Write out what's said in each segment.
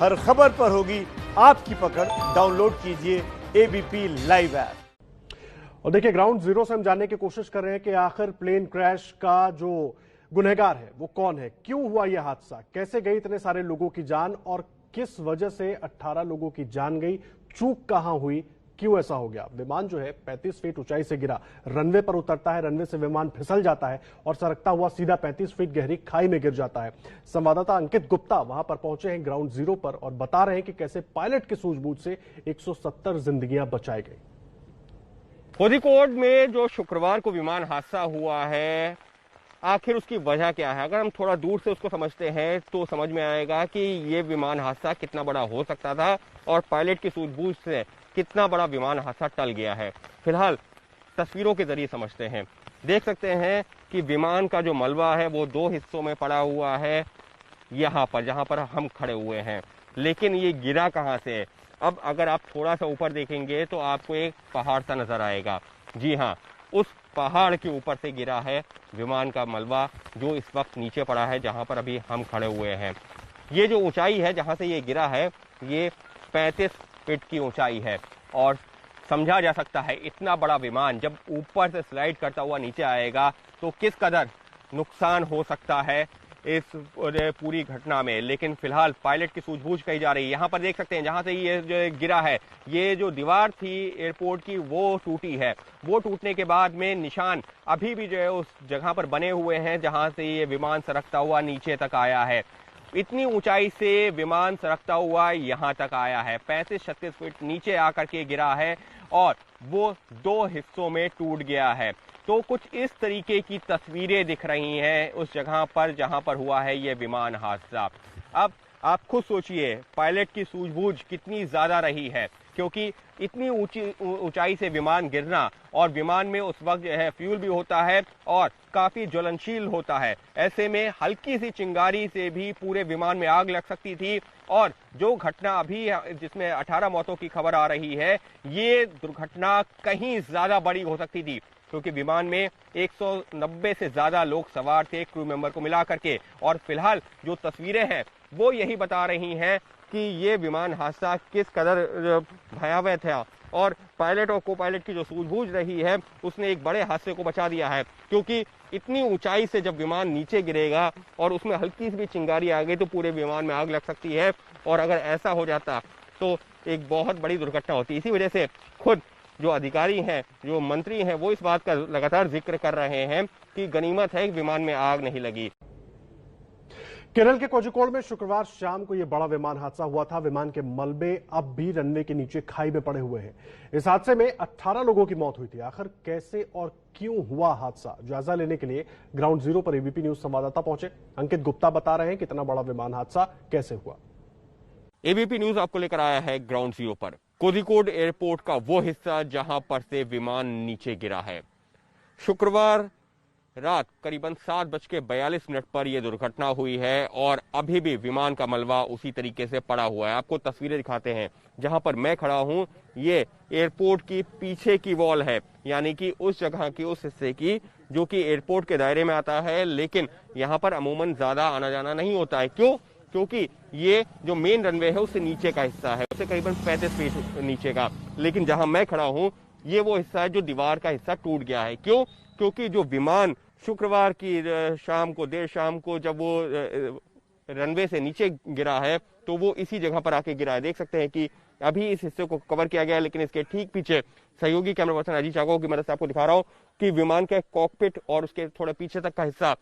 हर खबर पर होगी आपकी पकड़। डाउनलोड कीजिए एबीपी लाइव ऐप। और देखिए, ग्राउंड जीरो से हम जानने की कोशिश कर रहे हैं कि आखिर प्लेन क्रैश का जो गुनहगार है वो कौन है, क्यों हुआ यह हादसा, कैसे गई इतने सारे लोगों की जान और किस वजह से 18 लोगों की जान गई, चूक कहां हुई, क्यों ऐसा हो गया। विमान जो है 35 फीट ऊंचाई से गिरा, रनवे पर उतरता है, रनवे से विमान फिसल जाता है और सरकता हुआ सीधा 35 फीट गहरी खाई में गिर जाता है। संवाददाता अंकित गुप्ता वहां पर पहुंचे हैं ग्राउंड जीरो पर और बता रहे हैं कि कैसे पायलट की सूझबूझ से 170 जिंदगियां बचाई गई। कोझिकोड में जो शुक्रवार को विमान हादसा हुआ है, आखिर उसकी वजह क्या है। अगर हम थोड़ा दूर से उसको समझते हैं तो समझ में आएगा कि ये विमान हादसा कितना बड़ा हो सकता था और पायलट की सूझबूझ से कितना बड़ा विमान हादसा टल गया है। फिलहाल तस्वीरों के जरिए समझते हैं। देख सकते हैं कि विमान का जो मलबा है वो दो हिस्सों में पड़ा हुआ है, यहाँ पर जहाँ पर हम खड़े हुए हैं। लेकिन ये गिरा कहाँ से? अब अगर आप थोड़ा सा ऊपर देखेंगे तो आपको एक पहाड़ सा नजर आएगा। जी हाँ, उस पहाड़ के ऊपर से गिरा है विमान का मलबा, जो इस वक्त नीचे पड़ा है जहाँ पर अभी हम खड़े हुए हैं। ये जो ऊंचाई है जहाँ से ये गिरा है, ये 35 फीट की ऊंचाई है और समझा जा सकता है इतना बड़ा विमान जब ऊपर से स्लाइड करता हुआ नीचे आएगा तो किस कदर नुकसान हो सकता है इस पूरी घटना में। लेकिन फिलहाल पायलट की सूझबूझ कही जा रही है। यहाँ पर देख सकते हैं जहाँ से ये जो गिरा है, ये जो दीवार थी एयरपोर्ट की वो टूटी है। वो टूटने के बाद में निशान अभी भी जो है उस जगह पर बने हुए हैं जहाँ से ये विमान सरकता हुआ नीचे तक आया है। इतनी ऊंचाई से विमान सरकता हुआ यहाँ तक आया है, 35-36 फीट नीचे आकर के गिरा है और वो दो हिस्सों में टूट गया है। तो कुछ इस तरीके की तस्वीरें दिख रही हैं उस जगह पर जहां पर हुआ है ये विमान हादसा। अब आप खुद सोचिए पायलट की सूझबूझ कितनी ज्यादा रही है, क्योंकि इतनी ऊंचाई से विमान गिरना और विमान में उस वक्त जो है फ्यूल भी होता है और काफी ज्वलनशील होता है। ऐसे में हल्की सी चिंगारी से भी पूरे विमान में आग लग सकती थी और जो घटना अभी जिसमें 18 मौतों की खबर आ रही है, ये दुर्घटना कहीं ज्यादा बड़ी हो सकती थी, क्योंकि विमान में 190 से ज्यादा लोग सवार थे क्रू मेंबर को मिला करके। और फिलहाल जो तस्वीरें हैं वो यही बता रही हैं कि ये विमान हादसा किस कदर भयावह था और पायलट और को पायलट की जो सूझबूझ रही है उसने एक बड़े हादसे को बचा दिया है। क्योंकि इतनी ऊंचाई से जब विमान नीचे गिरेगा और उसमें हल्की सी भी चिंगारी आ गई तो पूरे विमान में आग लग सकती है और अगर ऐसा हो जाता तो एक बहुत बड़ी दुर्घटना होती। इसी वजह से खुद जो अधिकारी हैं, जो मंत्री हैं, वो इस बात का लगातार जिक्र कर रहे हैं कि गनीमत है कि विमान में आग नहीं लगी। केरल के कोझिकोड में शुक्रवार शाम को यह बड़ा विमान हादसा हुआ था। विमान के मलबे अब भी रनवे के नीचे खाई में पड़े हुए हैं। इस हादसे में 18 लोगों की मौत हुई थी। आखिर कैसे और क्यों हुआ हादसा, जायजा लेने के लिए ग्राउंड जीरो पर एबीपी न्यूज संवाददाता पहुंचे। अंकित गुप्ता बता रहे हैं कितना बड़ा विमान हादसा कैसे हुआ। एबीपी न्यूज आपको लेकर आया है ग्राउंड जीरो पर, कोझिकोड एयरपोर्ट का वो हिस्सा जहां पर से विमान नीचे गिरा है। शुक्रवार रात करीबन 7:42 पर यह दुर्घटना हुई है और अभी भी विमान का मलबा उसी तरीके से पड़ा हुआ है। आपको तस्वीरें दिखाते हैं। जहां पर मैं खड़ा हूं ये एयरपोर्ट की पीछे की वॉल है, यानी कि उस जगह की, उस हिस्से की जो कि एयरपोर्ट के दायरे में आता है, लेकिन यहाँ पर अमूमन ज्यादा आना जाना नहीं होता है। क्यों? क्योंकि ये जो मेन रनवे है उससे नीचे का हिस्सा है, उससे करीबन 35 फीट नीचे का। लेकिन जहां मैं खड़ा हूं ये वो हिस्सा है जो दीवार का हिस्सा टूट गया है। क्यों? क्योंकि जो विमान शुक्रवार की शाम को, देर शाम को जब वो रनवे से नीचे गिरा है तो वो इसी जगह पर आके गिरा है। देख सकते हैं कि अभी इस हिस्से को कवर किया गया है, लेकिन इसके ठीक पीछे सहयोगी कैमरा पर्सन अजीत चाको की मदद से आपको दिखा रहा हूं कि विमान के कॉकपिट और उसके थोड़े पीछे तक का हिस्सा,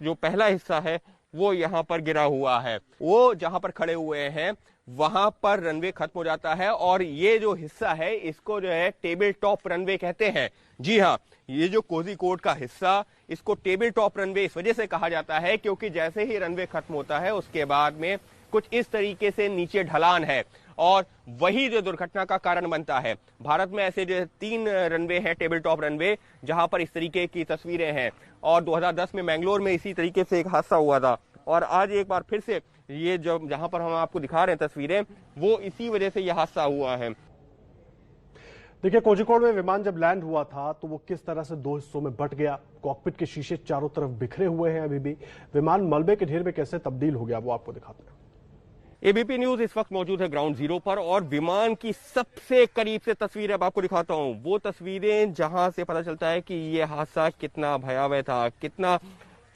जो पहला हिस्सा है वो यहाँ पर गिरा हुआ है। वो जहां पर खड़े हुए हैं वहां पर रनवे खत्म हो जाता है और ये जो हिस्सा है इसको जो है टेबल टॉप रनवे कहते हैं। जी हाँ, ये जो कोझिकोड का हिस्सा, इसको टेबल टॉप रनवे इस वजह से कहा जाता है क्योंकि जैसे ही रनवे खत्म होता है उसके बाद में कुछ इस तरीके से नीचे ढलान है और वही जो दुर्घटना का कारण बनता है। भारत में ऐसे जो 3 रनवे हैं टेबल टॉप रनवे जहां पर इस तरीके की तस्वीरें हैं और 2010 में मैंगलोर में इसी तरीके से एक हादसा हुआ था और आज एक बार फिर से ये जो जहां पर हम आपको दिखा रहे हैं तस्वीरें, वो इसी वजह से यह हादसा हुआ है। देखिए, कोझिकोड में विमान जब लैंड हुआ था तो वो किस तरह से दो हिस्सों में बट गया। कॉकपिट के शीशे चारों तरफ बिखरे हुए हैं। अभी भी विमान मलबे के ढेर में कैसे तब्दील हो गया वो आपको दिखाते हैं। एबीपी न्यूज इस वक्त मौजूद है ग्राउंड जीरो पर और विमान की सबसे करीब से तस्वीरें अब आपको दिखाता हूं। वो तस्वीरें जहां से पता चलता है कि ये हादसा कितना भयावह था, कितना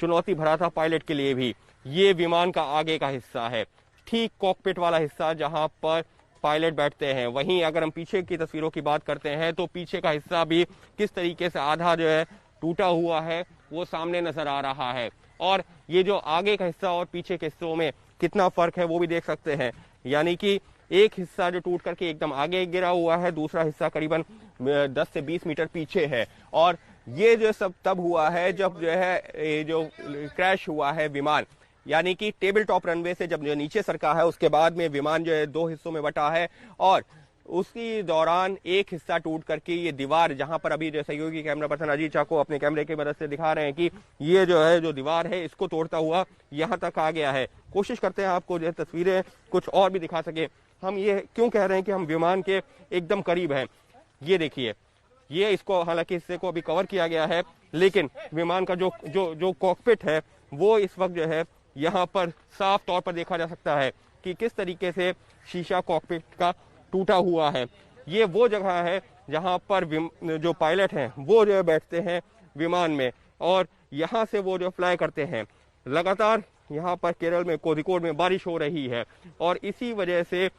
चुनौती भरा था पायलट के लिए भी। ये विमान का आगे का हिस्सा है, ठीक कॉकपिट वाला हिस्सा जहां पर पायलट बैठते हैं। वहीं अगर हम पीछे की तस्वीरों की बात करते हैं तो पीछे का हिस्सा भी किस तरीके से आधा जो है टूटा हुआ है वो सामने नजर आ रहा है। और ये जो आगे का हिस्सा और पीछे के हिस्सों में कितना फर्क है वो भी देख सकते हैं। यानी कि एक हिस्सा जो टूट करके एकदम आगे गिरा हुआ है, दूसरा हिस्सा करीबन 10 से 20 मीटर पीछे है। और ये जो सब तब हुआ है जब जो है जो क्रैश हुआ है विमान, यानी कि टेबल टॉप रनवे से जब जो नीचे सरका है उसके बाद में विमान जो है 2 हिस्सों में बटा है और उसी दौरान एक हिस्सा टूट करके ये दीवार, जहां पर अभी जो सहयोगी कैमरा पर्सन अजीत चाको अपने कैमरे की मदद से दिखा रहे हैं कि ये जो है जो दीवार है इसको तोड़ता हुआ यहां तक आ गया है। कोशिश करते हैं आपको जो है तस्वीरें कुछ और भी दिखा सके। हम ये क्यों कह रहे हैं कि हम विमान के एकदम करीब हैं, ये देखिए, ये इसको हालांकि हिस्से को अभी कवर किया गया है लेकिन विमान का जो कॉकपिट है वो इस वक्त जो है यहाँ पर साफ तौर पर देखा जा सकता है कि किस तरीके से शीशा कॉकपिट का टूटा हुआ है। ये वो जगह है जहां पर जो पायलट हैं वो जो बैठते हैं विमान में और यहां से वो जो फ्लाई करते हैं। लगातार यहां पर केरल में कोझिकोड में बारिश हो रही है और इसी वजह से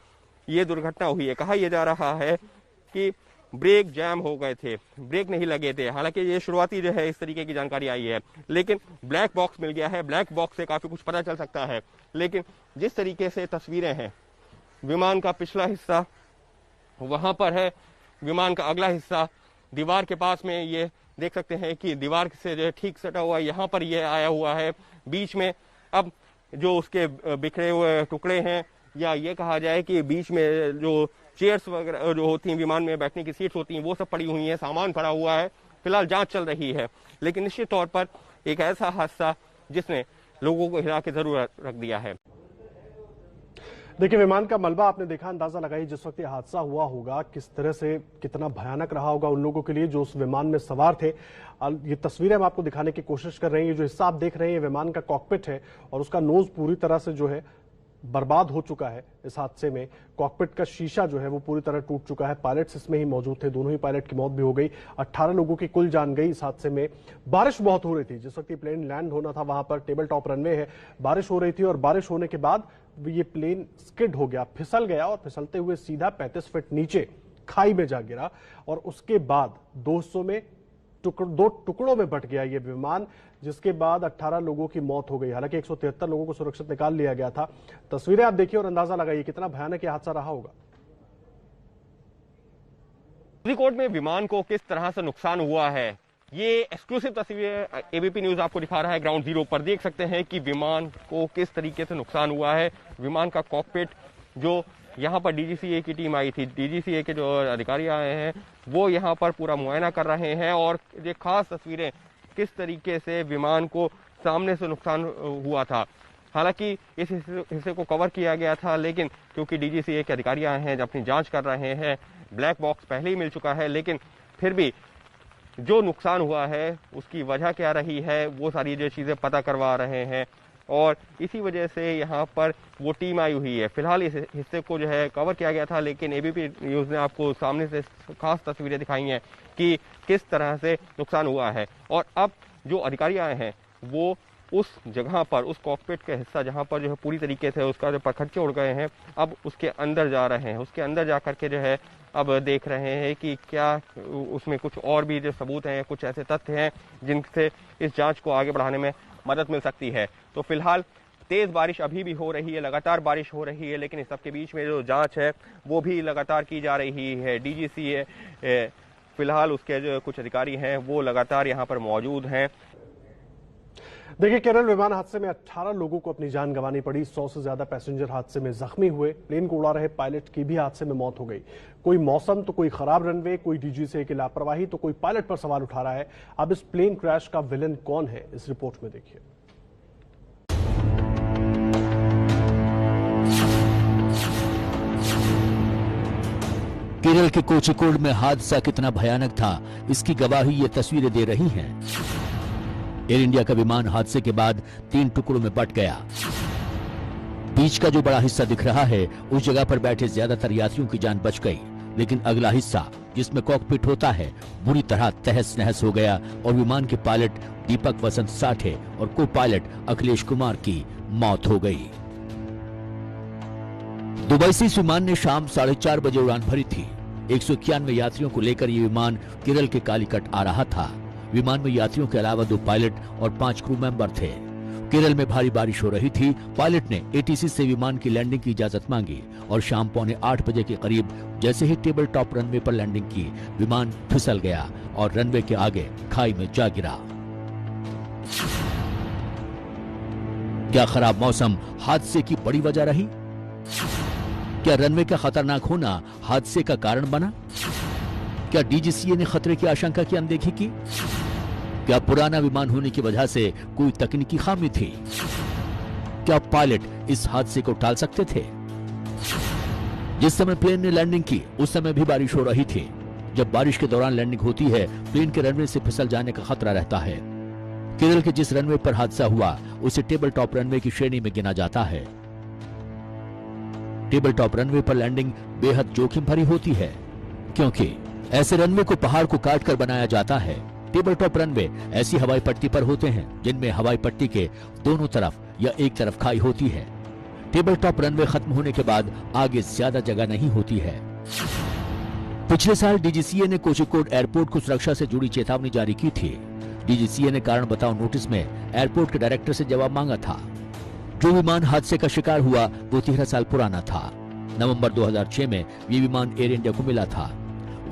ये दुर्घटना हुई है। कहा यह जा रहा है कि ब्रेक जैम हो गए थे, ब्रेक नहीं लगे थे। हालांकि ये शुरुआती जो है इस तरीके की जानकारी आई है लेकिन ब्लैक बॉक्स मिल गया है, ब्लैक बॉक्स से काफी कुछ पता चल सकता है। लेकिन जिस तरीके से तस्वीरें हैं, विमान का पिछला हिस्सा वहां पर है, विमान का अगला हिस्सा दीवार के पास में, ये देख सकते हैं कि दीवार से जो ठीक सटा हुआ यहाँ पर ये आया हुआ है बीच में। अब जो उसके बिखरे हुए टुकड़े हैं या ये कहा जाए कि बीच में जो चेयर्स वगैरह जो होती हैं, विमान में बैठने की सीट्स होती हैं, वो सब पड़ी हुई हैं, सामान पड़ा हुआ है। फिलहाल जांच चल रही है लेकिन निश्चित तौर पर एक ऐसा हादसा जिसने लोगों को हिला के जरूर रख दिया है। देखिए, विमान का मलबा आपने देखा, अंदाजा लगाइए जिस वक्त ये हादसा हुआ होगा किस तरह से, कितना भयानक रहा होगा उन लोगों के लिए जो उस विमान में सवार थे। ये तस्वीरें हम आपको दिखाने की कोशिश कर रहे हैं। ये जो हिस्सा आप देख रहे हैं ये विमान का कॉकपिट है और उसका नोज पूरी तरह से जो है बर्बाद हो चुका है इस हादसे में। कॉकपिट का शीशा जो है वो पूरी तरह टूट चुका है। पायलट्स इसमें ही मौजूद थे, दोनों ही पायलट की मौत भी हो गई। 18 लोगों की कुल जान गई इस हादसे में। बारिश बहुत हो रही थी जिस वक्त ये प्लेन लैंड होना था, वहां पर टेबल टॉप रनवे है, बारिश हो रही थी और बारिश होने के बाद ये प्लेन स्किड हो गया, फिसल गया और फिसलते हुए सीधा 35 फीट नीचे खाई में जा गिरा और उसके बाद 200 में दो टुकड़ों में बट गया ये विमान, जिसके बाद 18 लोगों की मौत हो गई। हालांकि 173 लोगों को सुरक्षित निकाल लिया गया था। तस्वीरें आप देखिए और अंदाजा लगाइए कितना भयानक ये हादसा रहा होगा। कोझिकोड में विमान को किस तरह से नुकसान हुआ है, ये एक्सक्लूसिव तस्वीरें एबीपी न्यूज आपको दिखा रहा है ग्राउंड जीरो पर। देख सकते हैं कि विमान को किस तरीके से नुकसान हुआ है। विमान का कॉकपिट, जो यहाँ पर डीजीसीए की टीम आई थी, डीजीसीए के जो अधिकारी आए हैं वो यहाँ पर पूरा मुआयना कर रहे हैं और ये खास तस्वीरें किस तरीके से विमान को सामने से नुकसान हुआ था। हालांकि इस हिस्से को कवर किया गया था लेकिन क्योंकि डीजीसीए के अधिकारी आए हैं, अपनी जांच कर रहे हैं, ब्लैक बॉक्स पहले ही मिल चुका है लेकिन फिर भी जो नुकसान हुआ है उसकी वजह क्या रही है वो सारी जो चीज़ें पता करवा रहे हैं और इसी वजह से यहाँ पर वो टीम आई हुई है। फिलहाल इस हिस्से को जो है कवर किया गया था लेकिन एबीपी न्यूज़ ने आपको सामने से खास तस्वीरें दिखाई हैं कि किस तरह से नुकसान हुआ है। और अब जो अधिकारी आए हैं वो उस जगह पर, उस कॉकपिट का हिस्सा जहाँ पर जो है पूरी तरीके से उसका जो परखच्चे उड़ गए हैं, अब उसके अंदर जा रहे हैं। उसके अंदर जा करके जो है अब देख रहे हैं कि क्या उसमें कुछ और भी जो सबूत हैं, कुछ ऐसे तथ्य हैं जिनसे इस जांच को आगे बढ़ाने में मदद मिल सकती है। तो फिलहाल तेज बारिश अभी भी हो रही है, लगातार बारिश हो रही है लेकिन इस सबके बीच में जो जांच है वो भी लगातार की जा रही है। डीजीसीए फिलहाल उसके जो कुछ अधिकारी हैं वो लगातार यहाँ पर मौजूद हैं। देखिए, केरल विमान हादसे में 18 लोगों को अपनी जान गंवानी पड़ी। 100 से ज्यादा पैसेंजर हादसे में जख्मी हुए। प्लेन को उड़ा रहे पायलट की भी हादसे में मौत हो गई। कोई मौसम तो कोई खराब रनवे, कोई डीजीसीए की लापरवाही तो कोई पायलट पर सवाल उठा रहा है। अब इस प्लेन क्रैश का विलन कौन है, इस रिपोर्ट में देखिए। केरल के कोझिकोड में हादसा कितना भयानक था, इसकी गवाही ये तस्वीरें दे रही हैं। एयर इंडिया का विमान हादसे के बाद 3 टुकड़ों में बट गया। बीच का जो बड़ा हिस्सा दिख रहा है उस जगह पर बैठे ज्यादातर यात्रियों की जान बच गई, लेकिन अगला हिस्सा जिसमें कॉकपिट होता है बुरी तरह तहस नहस हो गया और विमान के पायलट दीपक वसंत साठे और को पायलट अखिलेश कुमार की मौत हो गई। दुबई से इस विमान ने शाम 4:30 बजे उड़ान भरी थी। 191 यात्रियों को लेकर ये विमान केरल के कालीकट आ रहा था। विमान में यात्रियों के अलावा 2 पायलट और 5 क्रू मेंबर थे। केरल में भारी बारिश हो रही थी। पायलट ने एटीसी से विमान की लैंडिंग की इजाजत मांगी और शाम 7:45 बजे के करीब जैसे ही टेबल टॉप रनवे पर लैंडिंग की, विमान फिसल गया और रनवे के आगे खाई में जा गिरा। क्या खराब मौसम हादसे की बड़ी वजह रही? क्या रनवे का खतरनाक होना हादसे का कारण बना? क्या डीजीसीए ने खतरे की आशंका की अनदेखी की? क्या पुराना विमान होने की वजह से कोई तकनीकी खामी थी? क्या पायलट इस हादसे को टाल सकते थे? जिस समय प्लेन ने लैंडिंग की उस समय भी बारिश हो रही थी। जब बारिश के दौरान लैंडिंग होती है, प्लेन के रनवे से फिसल जाने का खतरा रहता है। केरल के जिस रनवे पर हादसा हुआ उसे टेबल टॉप रनवे की श्रेणी में गिना जाता है। टेबल टॉप रनवे पर लैंडिंग बेहद जोखिम भरी होती है, क्योंकि ऐसे रनवे को पहाड़ को काटकर बनाया जाता है। टेबल टॉप रनवे ऐसी हवाई पट्टी पर होते हैं जिनमें हवाई पट्टी के दोनों तरफ या एक तरफ खाई होती है। टेबल टॉप रनवे खत्म होने के बाद आगे ज्यादा जगह नहीं होती है। पिछले साल डीजीसीए ने कोझिकोड एयरपोर्ट को सुरक्षा से जुड़ी चेतावनी जारी की थी। डीजीसीए ने कारण बताओ नोटिस में एयरपोर्ट के डायरेक्टर से जवाब मांगा था। जो विमान हादसे का शिकार हुआ वो 13 साल पुराना था। नवंबर 2006 में ये विमान एयर इंडिया को मिला था।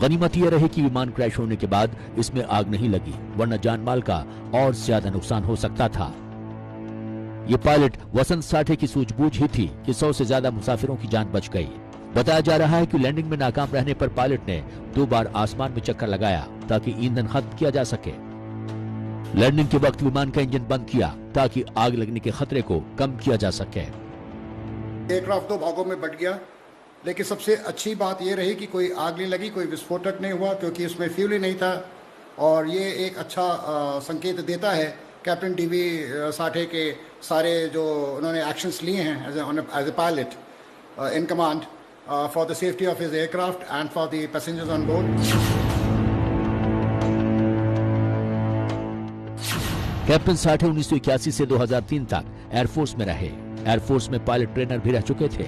गनीमत यह रही कि विमान क्रैश होने के बाद इसमें आग नहीं लगी, वरना जान माल का और ज्यादा नुकसान हो सकता था। ये पायलट वसंत साठे की सूझबूझ ही थी कि 100 से ज्यादा मुसाफिरों की जान बच गई। बताया जा रहा है कि लैंडिंग में नाकाम रहने पर पायलट ने 2 बार आसमान में चक्कर लगाया ताकि ईंधन खत्म किया जा सके। लैंडिंग के वक्त विमान का इंजन बंद किया ताकि आग लगने के खतरे को कम किया जा सके। एयरक्राफ्ट 2 भागों में बट गया, लेकिन सबसे अच्छी बात यह रही कि कोई आग नहीं लगी, कोई विस्फोटक नहीं हुआ, क्योंकि उसमें फ्यूल ही नहीं था। और ये एक अच्छा संकेत देता है कैप्टन डीवी साठे के सारे जो उन्होंने एक्शंस लिए हैं as a pilot in command for the safety of his aircraft and for the passengers on board. Captain Sathe 1981 से 2003 तक एयरफोर्स में रहे। एयरफोर्स में पायलट ट्रेनर भी रह चुके थे।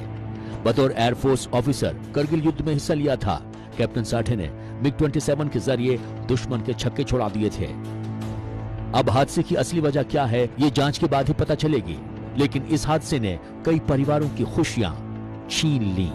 बतौर एयरफोर्स ऑफिसर करगिल युद्ध में हिस्सा लिया था। कैप्टन साठे ने MiG-27 के जरिए दुश्मन के छक्के छुड़ा दिए थे। अब हादसे की असली वजह क्या है ये जांच के बाद ही पता चलेगी, लेकिन इस हादसे ने कई परिवारों की खुशियां छीन ली।